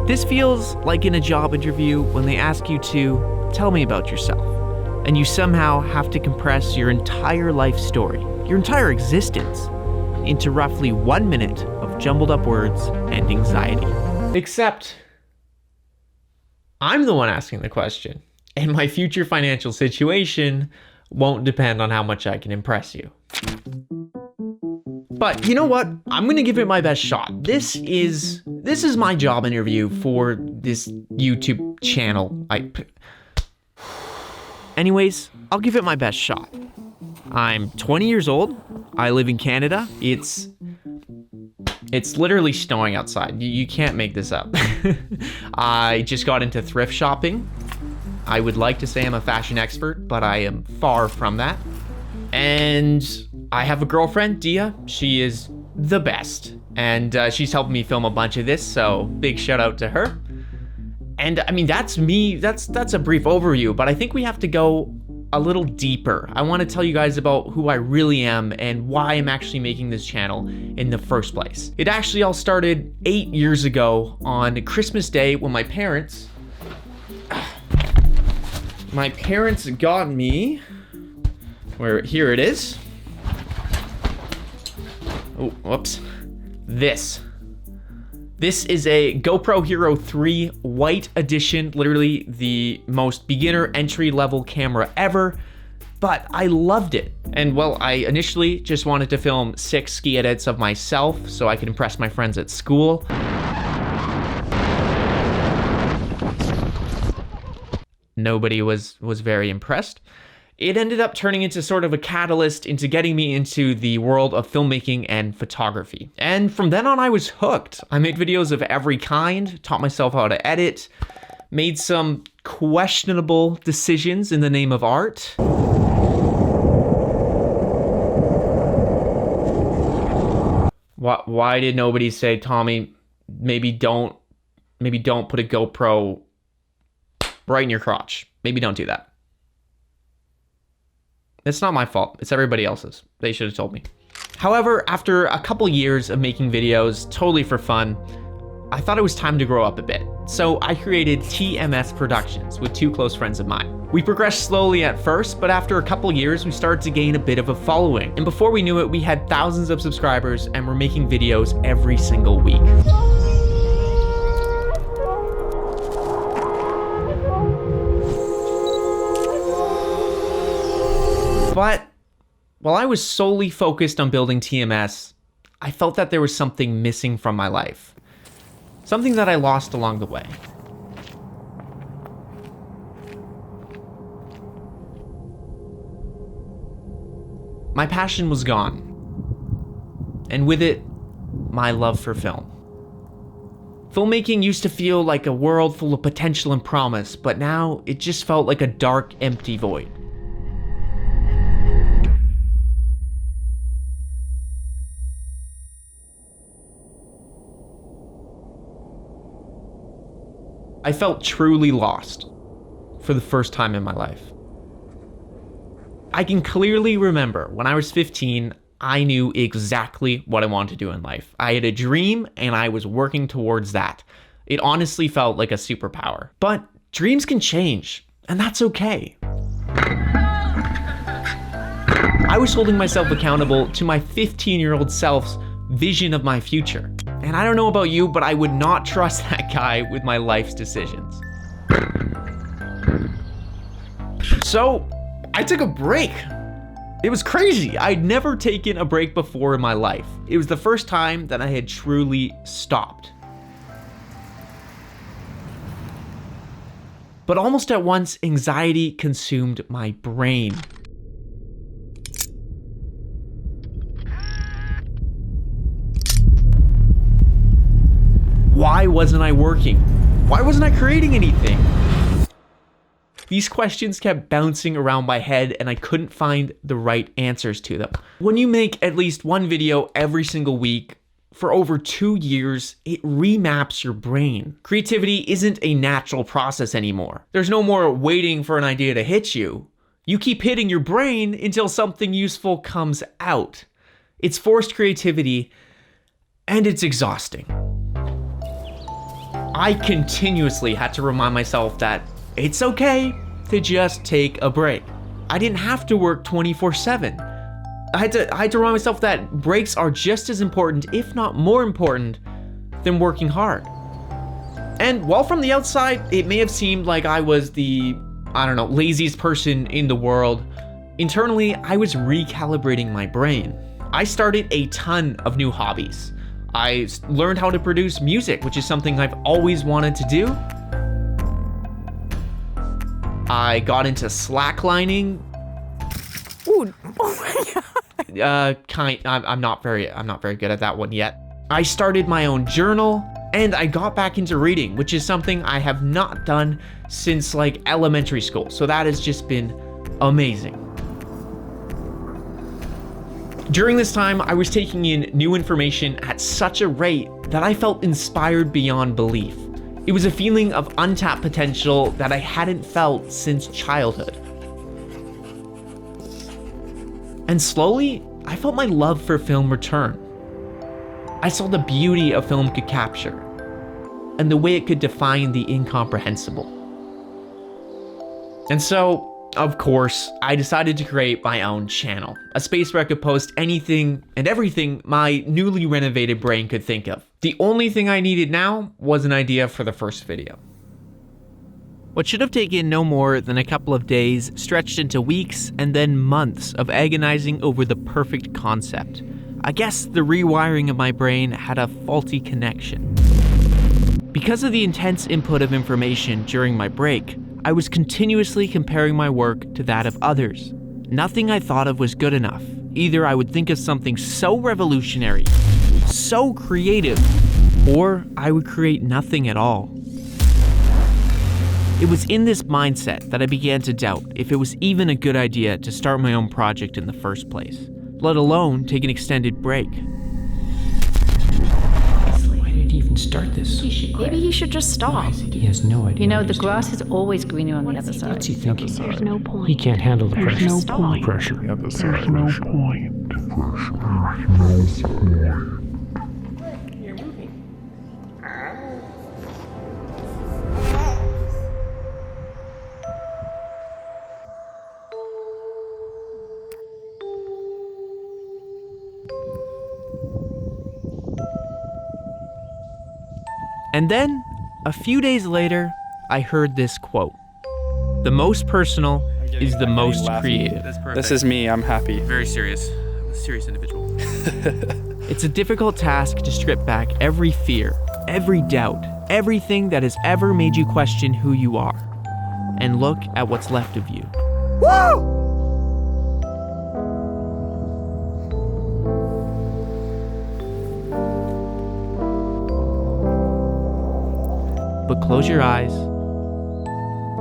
This feels like in a job interview when they ask you to tell me about yourself, and you somehow have to compress your entire life story, your entire existence, into roughly 1 minute of jumbled up words and anxiety. Except, I'm the one asking the question, and my future financial situation won't depend on how much I can impress you. But you know what? I'm gonna give it my best shot. This is my job interview for this YouTube channel. Anyways, I'll give it my best shot. I'm 20 years old. I live in Canada. It's literally snowing outside. You can't make this up. I just got into thrift shopping. I would like to say I'm a fashion expert, but I am far from that. And I have a girlfriend, Dia. She is the best. And she's helping me film a bunch of this, so big shout out to her. And I mean, that's me. That's a brief overview, but I think we have to go a little deeper. I want to tell you guys about who I really am and why I'm actually making this channel in the first place. It actually all started 8 years ago on Christmas Day when my parents got me, here it is. Oh, whoops. This is a GoPro Hero 3 White Edition, literally the most beginner entry level camera ever, but I loved it. And well, I initially just wanted to film 6 ski edits of myself so I could impress my friends at school. Nobody was very impressed. It ended up turning into sort of a catalyst into getting me into the world of filmmaking and photography. And from then on, I was hooked. I made videos of every kind, taught myself how to edit, made some questionable decisions in the name of art. Why did nobody say, Tommy, maybe don't put a GoPro right in your crotch? Maybe don't do that. It's not my fault, it's everybody else's. They should have told me. However, after a couple years of making videos, totally for fun, I thought it was time to grow up a bit. So I created TMS Productions with 2 close friends of mine. We progressed slowly at first, but after a couple years, we started to gain a bit of a following. And before we knew it, we had thousands of subscribers and were making videos every single week. But while I was solely focused on building TMS, I felt that there was something missing from my life. Something that I lost along the way. My passion was gone. And with it, my love for film. Filmmaking used to feel like a world full of potential and promise, but now it just felt like a dark, empty void. I felt truly lost for the first time in my life. I can clearly remember when I was 15, I knew exactly what I wanted to do in life. I had a dream and I was working towards that. It honestly felt like a superpower. But dreams can change, and that's okay. I was holding myself accountable to my 15-year-old self's vision of my future. And I don't know about you, but I would not trust that guy with my life's decisions. So I took a break. It was crazy. I'd never taken a break before in my life. It was the first time that I had truly stopped. But almost at once, anxiety consumed my brain. Why wasn't I working? Why wasn't I creating anything? These questions kept bouncing around my head and I couldn't find the right answers to them. When you make at least 1 video every single week for over 2 years, it remaps your brain. Creativity isn't a natural process anymore. There's no more waiting for an idea to hit you. You keep hitting your brain until something useful comes out. It's forced creativity and it's exhausting. I continuously had to remind myself that it's okay to just take a break. I didn't have to work 24/7. I had to remind myself that breaks are just as important, if not more important, than working hard. And while from the outside, it may have seemed like I was the, laziest person in the world, internally, I was recalibrating my brain. I started a ton of new hobbies. I learned how to produce music, which is something I've always wanted to do. I got into slacklining. Ooh, oh my God. I'm not very good at that one yet. I started my own journal, and I got back into reading, which is something I have not done since like elementary school. So that has just been amazing. During this time, I was taking in new information at such a rate that I felt inspired beyond belief. It was a feeling of untapped potential that I hadn't felt since childhood. And slowly, I felt my love for film return. I saw the beauty a film could capture, and the way it could define the incomprehensible. And so, of course, I decided to create my own channel, a space where I could post anything and everything my newly renovated brain could think of. The only thing I needed now was an idea for the first video. What should have taken no more than a couple of days stretched into weeks and then months of agonizing over the perfect concept. I guess the rewiring of my brain had a faulty connection. Because of the intense input of information during my break, I was continuously comparing my work to that of others. Nothing I thought of was good enough. Either I would think of something so revolutionary, so creative, or I would create nothing at all. It was in this mindset that I began to doubt if it was even a good idea to start my own project in the first place, let alone take an extended break. Why did he even start this? Maybe he should just stop. He has no idea. You know, what the he's grass is always greener on the other side. What's he thinking? There's no point. He can't handle the pressure. There's no point. Pressure. There's no point. And then, a few days later, I heard this quote. The most personal is the most creative. This is me, I'm happy. Very serious. I'm a serious individual. It's a difficult task to strip back every fear, every doubt, everything that has ever made you question who you are, and look at what's left of you. Woo! But close your eyes,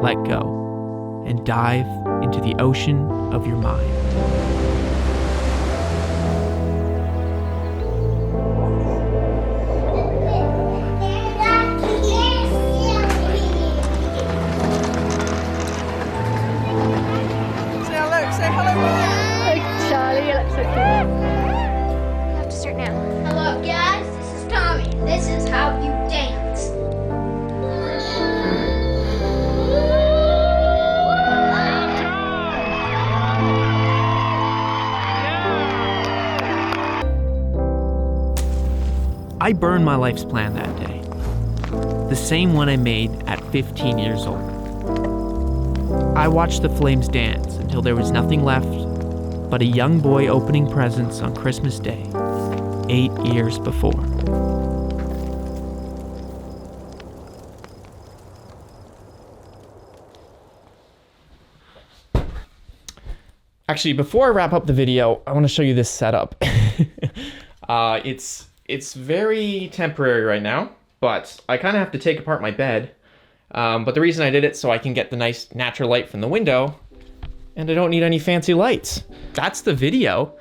let go, and dive into the ocean of your mind. Say hello. Hey, Charlie, you look so cute. You have to start now. Hello, guys. This is Tommy. This is how you dance. I burned my life's plan that day. The same one I made at 15 years old. I watched the flames dance until there was nothing left but a young boy opening presents on Christmas Day, 8 years before. Actually, before I wrap up the video, I want to show you this setup. It's very temporary right now, but I kind of have to take apart my bed. But the reason I did it so I can get the nice natural light from the window, and I don't need any fancy lights. That's the video.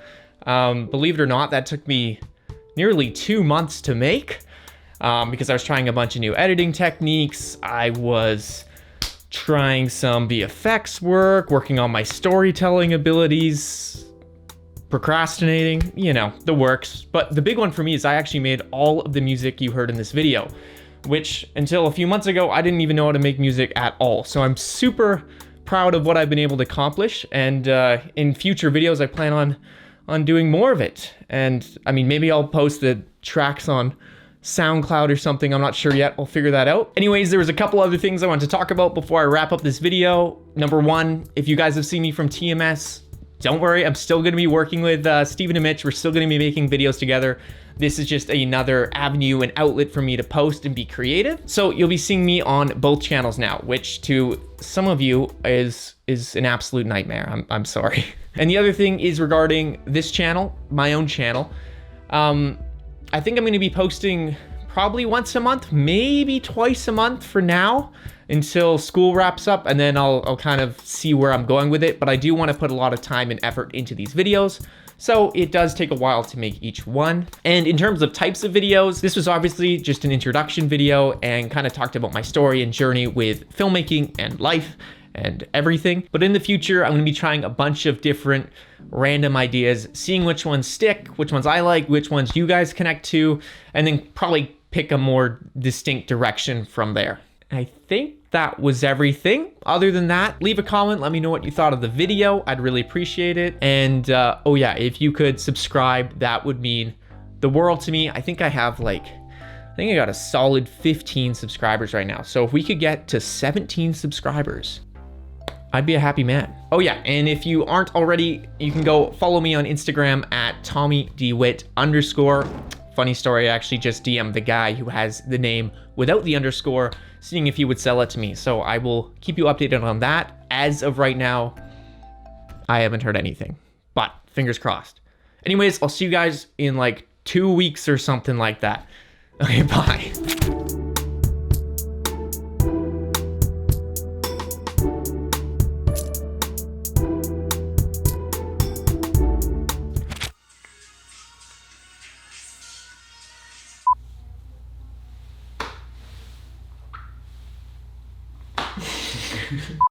Believe it or not, that took me nearly 2 months to make because I was trying a bunch of new editing techniques. I was trying some VFX work, working on my storytelling abilities, procrastinating, you know, the works. But the big one for me is I actually made all of the music you heard in this video, which until a few months ago, I didn't even know how to make music at all. So I'm super proud of what I've been able to accomplish. And in future videos, I plan on doing more of it. And I mean, maybe I'll post the tracks on SoundCloud or something. I'm not sure yet. I'll figure that out. Anyways, there was a couple other things I wanted to talk about before I wrap up this video. Number one, if you guys have seen me from TMS, don't worry, I'm still going to be working with Steven and Mitch. We're still going to be making videos together. This is just another avenue and outlet for me to post and be creative. So you'll be seeing me on both channels now, which to some of you is an absolute nightmare. I'm sorry. And the other thing is regarding this channel, my own channel. I think I'm going to be posting probably once a month, maybe twice a month for now, until school wraps up, and then I'll kind of see where I'm going with it. But I do want to put a lot of time and effort into these videos, so it does take a while to make each one. And in terms of types of videos, this was obviously just an introduction video and kind of talked about my story and journey with filmmaking and life and everything. But in the future, I'm going to be trying a bunch of different random ideas, seeing which ones stick, which ones I like, which ones you guys connect to, and then probably pick a more distinct direction from there. I think that was everything. Other than that, leave a comment. Let me know what you thought of the video. I'd really appreciate it. And oh yeah, if you could subscribe, that would mean the world to me. I think I have I got a solid 15 subscribers right now. So if we could get to 17 subscribers, I'd be a happy man. Oh yeah, and if you aren't already, you can go follow me on Instagram at TommyDeWitt_. Funny story, I actually just DM'd the guy who has the name without the underscore, seeing if he would sell it to me. So I will keep you updated on that. As of right now, I haven't heard anything, but fingers crossed. Anyways, I'll see you guys in 2 weeks or something like that. Okay, bye.